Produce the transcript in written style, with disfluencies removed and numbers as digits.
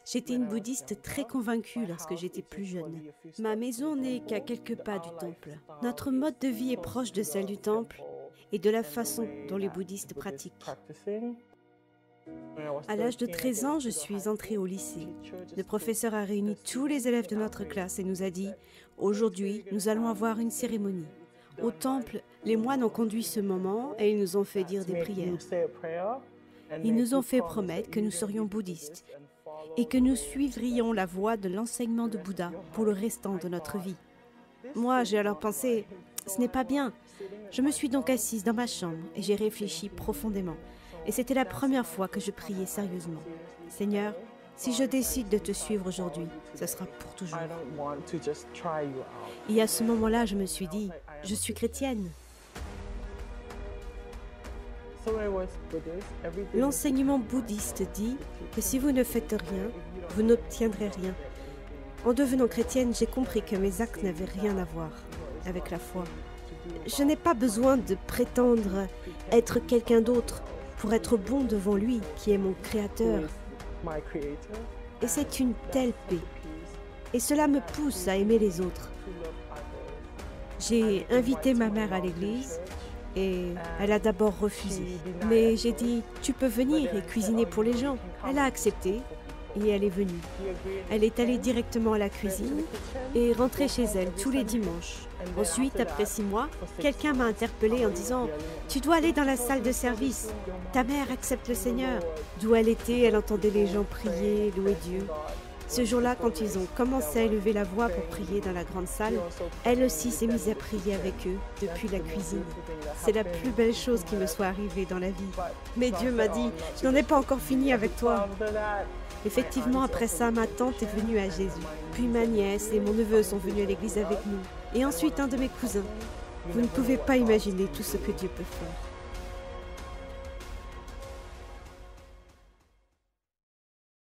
J'étais une bouddhiste très convaincue lorsque j'étais plus jeune. Ma maison n'est qu'à quelques pas du temple. Notre mode de vie est proche de celle du temple et de la façon dont les bouddhistes pratiquent. À l'âge de 13 ans, je suis entrée au lycée. Le professeur a réuni tous les élèves de notre classe et nous a dit « Aujourd'hui, nous allons avoir une cérémonie ». Au temple, les moines ont conduit ce moment et ils nous ont fait dire des prières. Ils nous ont fait promettre que nous serions bouddhistes et que nous suivrions la voie de l'enseignement de Bouddha pour le restant de notre vie. Moi, j'ai alors pensé « Ce n'est pas bien ». Je me suis donc assise dans ma chambre et j'ai réfléchi profondément. Et c'était la première fois que je priais sérieusement. « Seigneur, si je décide de te suivre aujourd'hui, ce sera pour toujours. » Et à ce moment-là, je me suis dit « Je suis chrétienne ». L'enseignement bouddhiste dit que si vous ne faites rien, vous n'obtiendrez rien. En devenant chrétienne, j'ai compris que mes actes n'avaient rien à voir avec la foi. Je n'ai pas besoin de prétendre être quelqu'un d'autre pour être bon devant lui, qui est mon Créateur. Et c'est une telle paix. Et cela me pousse à aimer les autres. J'ai invité ma mère à l'église et elle a d'abord refusé. Mais j'ai dit, tu peux venir et cuisiner pour les gens. Elle a accepté et elle est venue. Elle est allée directement à la cuisine et rentrée chez elle tous les dimanches. Ensuite, après 6 mois, quelqu'un m'a interpellée en disant « Tu dois aller dans la salle de service. Ta mère accepte le Seigneur. » D'où elle était, elle entendait les gens prier, louer Dieu. Ce jour-là, quand ils ont commencé à élever la voix pour prier dans la grande salle, elle aussi s'est mise à prier avec eux depuis la cuisine. C'est la plus belle chose qui me soit arrivée dans la vie. Mais Dieu m'a dit « Je n'en ai pas encore fini avec toi. » Effectivement, après ça, ma tante est venue à Jésus. Puis ma nièce et mon neveu sont venus à l'église avec nous. Et ensuite, un de mes cousins. Vous ne pouvez pas imaginer tout ce que Dieu peut faire.